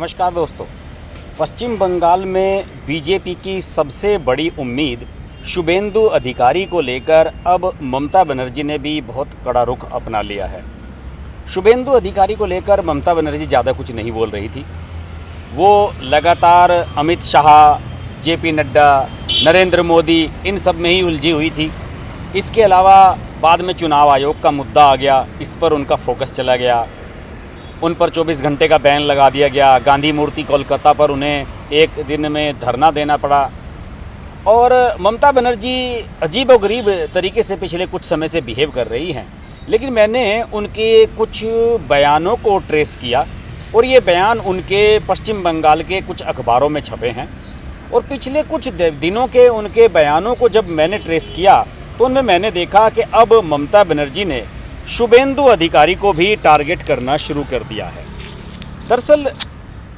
नमस्कार दोस्तों। पश्चिम बंगाल में बीजेपी की सबसे बड़ी उम्मीद शुभेंदु अधिकारी को लेकर अब ममता बनर्जी ने भी बहुत कड़ा रुख अपना लिया है। शुभेंदु अधिकारी को लेकर ममता बनर्जी ज़्यादा कुछ नहीं बोल रही थी। वो लगातार अमित शाह, जेपी नड्डा, नरेंद्र मोदी इन सब में ही उलझी हुई थी। इसके अलावा बाद में चुनाव आयोग का मुद्दा आ गया, इस पर उनका फोकस चला गया। उन पर 24 घंटे का बैन लगा दिया गया। गांधी मूर्ति कोलकाता पर उन्हें एक दिन में धरना देना पड़ा। और ममता बनर्जी अजीब और गरीब तरीके से पिछले कुछ समय से बिहेव कर रही हैं। लेकिन मैंने उनके कुछ बयानों को ट्रेस किया और ये बयान उनके पश्चिम बंगाल के कुछ अखबारों में छपे हैं। और पिछले कुछ दिनों के उनके बयानों को जब मैंने ट्रेस किया तो उनमें मैंने देखा कि अब ममता बनर्जी ने शुभेंदु अधिकारी को भी टारगेट करना शुरू कर दिया है। दरअसल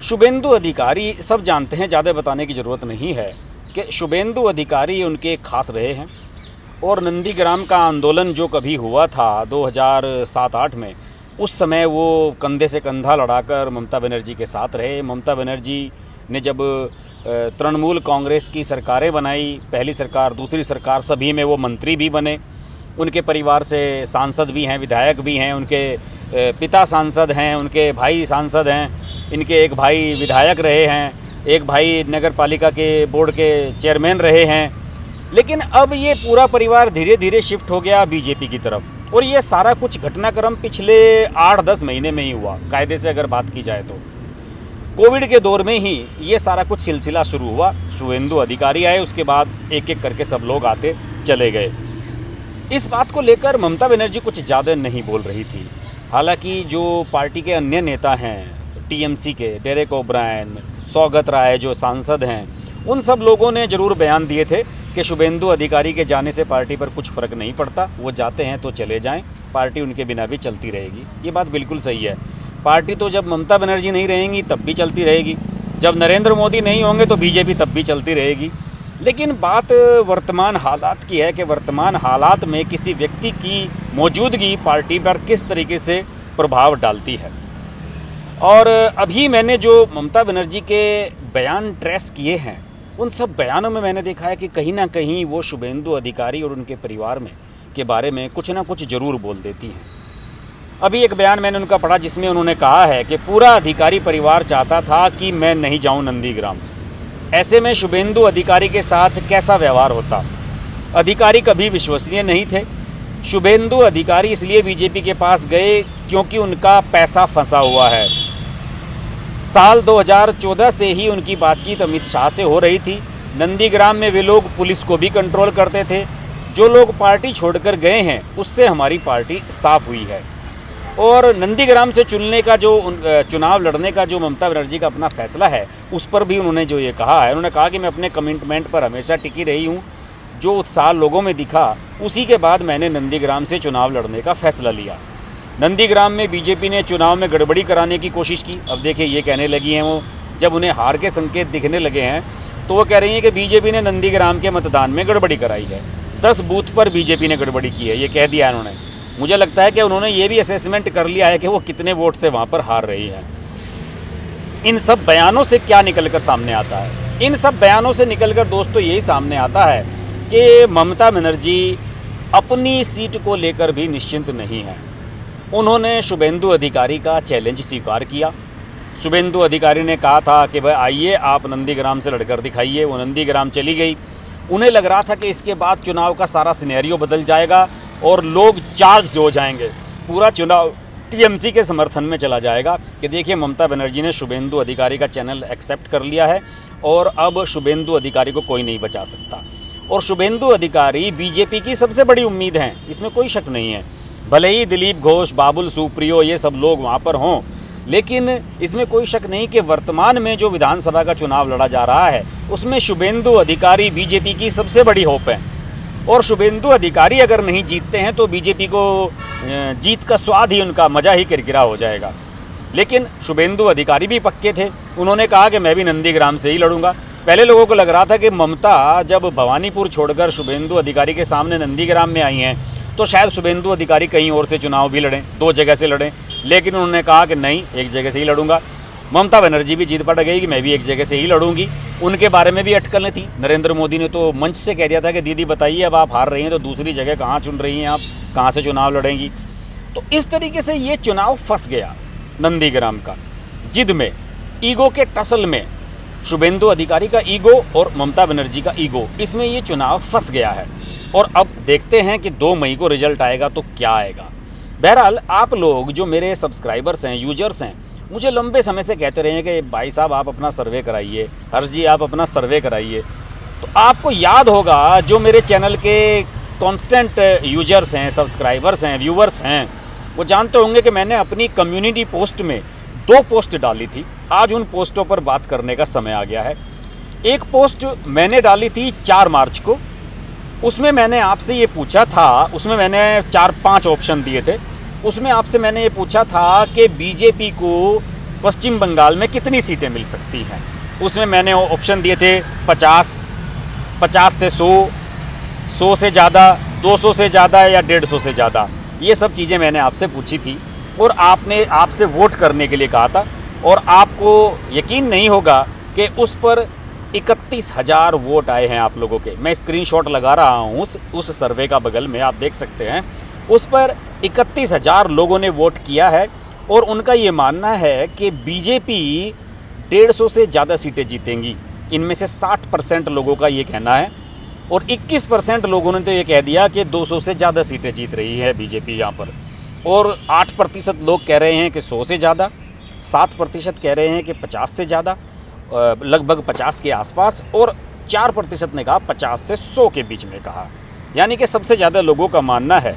शुभेंदु अधिकारी सब जानते हैं, ज़्यादा बताने की ज़रूरत नहीं है कि शुभेंदु अधिकारी उनके खास रहे हैं। और नंदीग्राम का आंदोलन जो कभी हुआ था 2007-8 में, उस समय वो कंधे से कंधा लड़ाकर ममता बनर्जी के साथ रहे। ममता बनर्जी ने जब तृणमूल कांग्रेस की सरकारें बनाई, पहली सरकार, दूसरी सरकार, सभी में वो मंत्री भी बने। उनके परिवार से सांसद भी हैं, विधायक भी हैं, उनके पिता सांसद हैं, उनके भाई सांसद हैं, इनके एक भाई विधायक रहे हैं, एक भाई नगर पालिका के बोर्ड के चेयरमैन रहे हैं। लेकिन अब ये पूरा परिवार धीरे धीरे शिफ्ट हो गया बीजेपी की तरफ। और ये सारा कुछ घटनाक्रम पिछले 8-10 महीने में ही हुआ। कायदे से अगर बात की जाए तो कोविड के दौर में ही ये सारा कुछ सिलसिला शुरू हुआ। शुभेंदु अधिकारी आए, उसके बाद एक एक करके सब लोग आते चले गए। इस बात को लेकर ममता बनर्जी कुछ ज़्यादा नहीं बोल रही थी। हालांकि जो पार्टी के अन्य नेता हैं, टीएमसी के डेरेक ओब्रायन, सौगत राय जो सांसद हैं, उन सब लोगों ने ज़रूर बयान दिए थे कि शुभेंदु अधिकारी के जाने से पार्टी पर कुछ फ़र्क नहीं पड़ता, वो जाते हैं तो चले जाएं, पार्टी उनके बिना भी चलती रहेगी। ये बात बिल्कुल सही है। पार्टी तो जब ममता बनर्जी नहीं रहेंगी तब भी चलती रहेगी, जब नरेंद्र मोदी नहीं होंगे तो बीजेपी तब भी चलती रहेगी। लेकिन बात वर्तमान हालात की है कि वर्तमान हालात में किसी व्यक्ति की मौजूदगी पार्टी पर किस तरीके से प्रभाव डालती है। और अभी मैंने जो ममता बनर्जी के बयान ट्रेस किए हैं, उन सब बयानों में मैंने देखा है कि कहीं ना कहीं वो शुभेंदु अधिकारी और उनके परिवार में के बारे में कुछ ना कुछ ज़रूर बोल देती हैं। अभी एक बयान मैंने उनका पढ़ा जिसमें उन्होंने कहा है कि पूरा अधिकारी परिवार चाहता था कि मैं नहीं जाऊं नंदीग्राम। ऐसे में शुभेंदु अधिकारी के साथ कैसा व्यवहार होता। अधिकारी कभी विश्वसनीय नहीं थे। शुभेंदु अधिकारी इसलिए बीजेपी के पास गए क्योंकि उनका पैसा फंसा हुआ है। साल 2014 से ही उनकी बातचीत अमित शाह से हो रही थी। नंदीग्राम में वे लोग पुलिस को भी कंट्रोल करते थे। जो लोग पार्टी छोड़कर गए हैं उससे हमारी पार्टी साफ हुई है। और नंदीग्राम से चुनने का जो चुनाव लड़ने का जो ममता बनर्जी का अपना फैसला है, उस पर भी उन्होंने जो ये कहा है, उन्होंने कहा कि मैं अपने कमिटमेंट पर हमेशा टिकी रही हूँ। जो उत्साह लोगों में दिखा, उसी के बाद मैंने नंदीग्राम से चुनाव लड़ने का फैसला लिया। नंदीग्राम में बीजेपी ने चुनाव में गड़बड़ी कराने की कोशिश की। अब देखिए ये कहने लगी हैं वो, जब उन्हें हार के संकेत दिखने लगे हैं तो वो कह रही हैं कि बीजेपी ने नंदीग्राम के मतदान में गड़बड़ी कराई है। 10 बूथ पर बीजेपी ने गड़बड़ी की है, ये कह दिया है उन्होंने। मुझे लगता है कि उन्होंने ये भी असेसमेंट कर लिया है कि वो कितने वोट से वहाँ पर हार रही है। इन सब बयानों से क्या निकलकर सामने आता है? इन सब बयानों से निकलकर दोस्तों यही सामने आता है कि ममता बनर्जी अपनी सीट को लेकर भी निश्चिंत नहीं है। उन्होंने शुभेंदु अधिकारी का चैलेंज स्वीकार किया। शुभेंदु अधिकारी ने कहा था कि भाई आइए आप नंदीग्राम से लड़कर दिखाइए। वो नंदीग्राम चली गई। उन्हें लग रहा था कि इसके बाद चुनाव का सारा सिनेरियो बदल जाएगा और लोग चार्ज हो जाएंगे। पूरा चुनाव टीएमसी के समर्थन में चला जाएगा कि देखिए ममता बनर्जी ने शुभेंदु अधिकारी का चैनल एक्सेप्ट कर लिया है और अब शुभेंदु अधिकारी को कोई नहीं बचा सकता। और शुभेंदु अधिकारी बीजेपी की सबसे बड़ी उम्मीद हैं, इसमें कोई शक नहीं है। भले ही दिलीप घोष, बाबुल सुप्रियो ये सब लोग वहाँ पर हों, लेकिन इसमें कोई शक नहीं कि वर्तमान में जो विधानसभा का चुनाव लड़ा जा रहा है उसमें शुभेंदु अधिकारी बीजेपी की सबसे बड़ी होप है। और शुभेंदु अधिकारी अगर नहीं जीतते हैं तो बीजेपी को जीत का स्वाद ही, उनका मज़ा ही किरकिरा हो जाएगा। लेकिन शुभेंदु अधिकारी भी पक्के थे। उन्होंने कहा कि मैं भी नंदीग्राम से ही लड़ूंगा। पहले लोगों को लग रहा था कि ममता जब भवानीपुर छोड़कर शुभेंदु अधिकारी के सामने नंदीग्राम में आई हैं तो शायद शुभेंदु अधिकारी कहीं और से चुनाव भी लड़ें, 2 जगह से लड़ें। लेकिन उन्होंने कहा कि नहीं, एक जगह से ही लड़ूंगा। ममता बनर्जी भी जीत पड़ गई कि मैं भी एक जगह से ही लड़ूंगी। उनके बारे में भी अटकलें थी। नरेंद्र मोदी ने तो मंच से कह दिया था कि दीदी बताइए, अब आप हार रही हैं तो दूसरी जगह कहाँ चुन रही हैं, आप कहाँ से चुनाव लड़ेंगी। तो इस तरीके से ये चुनाव फंस गया नंदीग्राम का, जिद में, ईगो के टसल में। शुभेंदु अधिकारी का ईगो और ममता बनर्जी का ईगो, इसमें ये चुनाव फंस गया है। और अब देखते हैं कि 2 मई को रिजल्ट आएगा तो क्या आएगा। बहरहाल आप लोग जो मेरे सब्सक्राइबर्स हैं, यूजर्स हैं, मुझे लंबे समय से कहते रहे हैं कि भाई साहब आप अपना सर्वे कराइए, हर्ष जी आप अपना सर्वे कराइए। तो आपको याद होगा, जो मेरे चैनल के कांस्टेंट यूजर्स हैं, सब्सक्राइबर्स हैं, व्यूवर्स हैं, वो जानते होंगे कि मैंने अपनी कम्युनिटी पोस्ट में 2 पोस्ट डाली थी। आज उन पोस्टों पर बात करने का समय आ गया है। एक पोस्ट मैंने डाली थी 4 मार्च को। उसमें मैंने आपसे ये पूछा था, उसमें मैंने 4-5 ऑप्शन दिए थे। उसमें आपसे मैंने ये पूछा था कि बीजेपी को पश्चिम बंगाल में कितनी सीटें मिल सकती हैं। उसमें मैंने ऑप्शन दिए थे 50, 50 से 100, 100 से ज़्यादा, 200 से ज़्यादा या 150 से ज़्यादा। ये सब चीज़ें मैंने आपसे पूछी थी और आपने आपसे वोट करने के लिए कहा था। और आपको यकीन नहीं होगा कि उस पर 31,000 वोट आए हैं आप लोगों के। मैं स्क्रीनशॉट लगा रहा हूँ उस सर्वे का, बगल में आप देख सकते हैं। उस पर 31,000 लोगों ने वोट किया है और उनका ये मानना है कि बीजेपी 150 से ज़्यादा सीटें जीतेंगी। इनमें से 60% लोगों का ये कहना है और 21% लोगों ने तो ये कह दिया कि 200 से ज़्यादा सीटें जीत रही है बीजेपी यहाँ पर। और 8% लोग कह रहे हैं कि 100 से ज़्यादा, 7% कह रहे हैं कि 50 से ज़्यादा, लगभग 50 के आसपास, और 4% ने कहा 50 से 100 के बीच में कहा। यानी कि सबसे ज़्यादा लोगों का मानना है,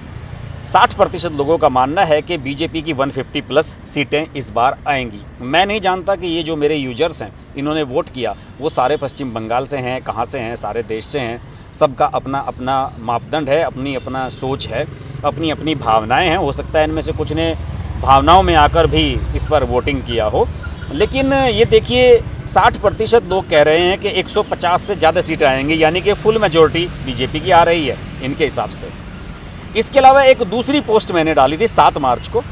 60% लोगों का मानना है कि बीजेपी की 150 प्लस सीटें इस बार आएंगी। मैं नहीं जानता कि ये जो मेरे यूजर्स हैं, इन्होंने वोट किया, वो सारे पश्चिम बंगाल से हैं, कहाँ से हैं, सारे देश से हैं। सबका अपना अपना मापदंड है, अपनी अपना सोच है, अपनी अपनी भावनाएं हैं। हो सकता है इनमें से कुछ ने भावनाओं में आकर भी इस पर वोटिंग किया हो। लेकिन ये देखिए, 60% लोग कह रहे हैं कि 150 से ज़्यादा सीटें आएंगी, यानी कि फुल मेजॉरिटी बीजेपी की आ रही है इनके हिसाब से। इसके अलावा एक दूसरी पोस्ट मैंने डाली थी 7 मार्च को।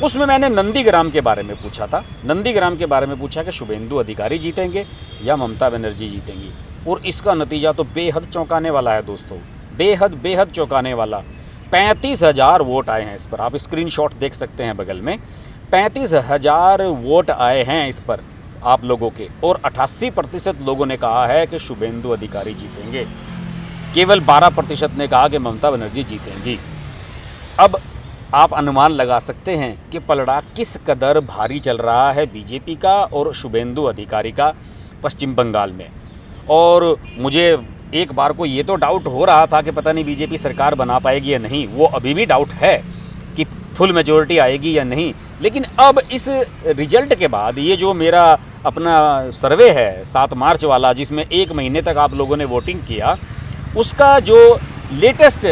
उसमें मैंने नंदीग्राम के बारे में पूछा था। नंदीग्राम के बारे में पूछा कि शुभेंदु अधिकारी जीतेंगे या ममता बनर्जी जीतेंगी। और इसका नतीजा तो बेहद चौंकाने वाला है दोस्तों, बेहद चौंकाने वाला। 35,000 वोट आए हैं इस पर। आप स्क्रीनशॉट देख सकते हैं बगल में। 35,000 वोट आए हैं इस पर आप लोगों के, और 88% लोगों ने कहा है कि शुभेंदु अधिकारी जीतेंगे। केवल 12% ने कहा कि ममता बनर्जी जीतेंगी। अब आप अनुमान लगा सकते हैं कि पलड़ा किस कदर भारी चल रहा है बीजेपी का और शुभेंदु अधिकारी का पश्चिम बंगाल में। और मुझे एक बार को ये तो डाउट हो रहा था कि पता नहीं बीजेपी सरकार बना पाएगी या नहीं। वो अभी भी डाउट है कि फुल मेजॉरिटी आएगी या नहीं। लेकिन अब इस रिजल्ट के बाद, ये जो मेरा अपना सर्वे है 7 मार्च वाला, जिसमें 1 महीने तक आप लोगों ने वोटिंग किया, उसका जो लेटेस्ट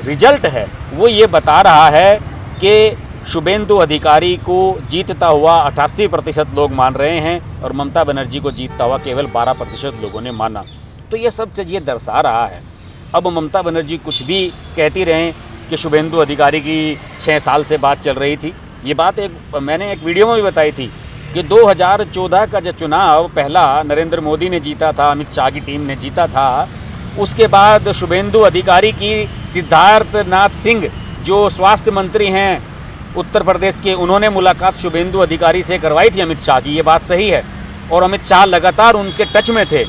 रिजल्ट है वो ये बता रहा है कि शुभेंदु अधिकारी को जीतता हुआ 88% लोग मान रहे हैं और ममता बनर्जी को जीतता हुआ केवल 12% लोगों ने माना। तो ये सब चीज़ ये दर्शा रहा है। अब ममता बनर्जी कुछ भी कहती रहें कि शुभेंदु अधिकारी की 6 साल से बात चल रही थी। ये बात मैंने एक वीडियो में भी बताई थी कि 2014 का जो चुनाव पहला नरेंद्र मोदी ने जीता था, अमित शाह की टीम ने जीता था, उसके बाद शुभेंदु अधिकारी की सिद्धार्थ नाथ सिंह जो स्वास्थ्य मंत्री हैं उत्तर प्रदेश के, उन्होंने मुलाकात शुभेंदु अधिकारी से करवाई थी अमित शाह की। ये बात सही है और अमित शाह लगातार उनके टच में थे।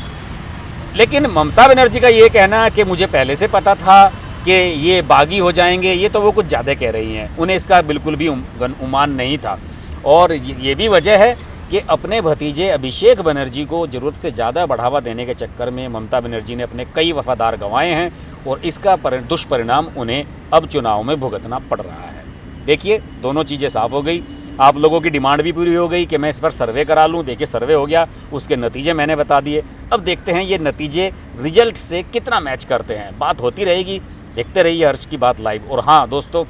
लेकिन ममता बनर्जी का ये कहना है कि मुझे पहले से पता था कि ये बागी हो जाएंगे, ये तो वो कुछ ज़्यादा कह रही हैं। उन्हें इसका बिल्कुल भी उमान नहीं था। और ये भी वजह है कि अपने भतीजे अभिषेक बनर्जी को ज़रूरत से ज़्यादा बढ़ावा देने के चक्कर में ममता बनर्जी ने अपने कई वफादार गंवाए हैं और इसका दुष्परिणाम उन्हें अब चुनाव में भुगतना पड़ रहा है। देखिए, दोनों चीज़ें साफ़ हो गई। आप लोगों की डिमांड भी पूरी हो गई कि मैं इस पर सर्वे करा लूँ। देखिए, सर्वे हो गया, उसके नतीजे मैंने बता दिए। अब देखते हैं ये नतीजे रिजल्ट से कितना मैच करते हैं। बात होती रहेगी, देखते रहिए हर्ष की बात लाइव। और हाँ दोस्तों,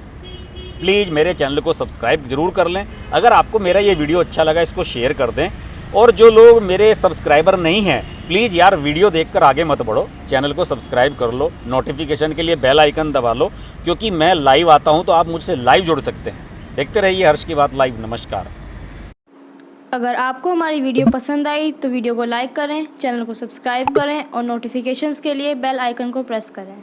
प्लीज़ मेरे चैनल को सब्सक्राइब जरूर कर लें। अगर आपको मेरा ये वीडियो अच्छा लगा, इसको शेयर कर दें। और जो लोग मेरे सब्सक्राइबर नहीं हैं, प्लीज़ यार वीडियो देखकर आगे मत बढ़ो, चैनल को सब्सक्राइब कर लो, नोटिफिकेशन के लिए बेल आइकन दबा लो, क्योंकि मैं लाइव आता हूं तो आप मुझसे लाइव जुड़ सकते हैं। देखते रहिए हर्ष की बात लाइव। नमस्कार। अगर आपको हमारी वीडियो पसंद आई तो वीडियो को लाइक करें, चैनल को सब्सक्राइब करें और नोटिफिकेशंस के लिए बेल आइकन को प्रेस करें।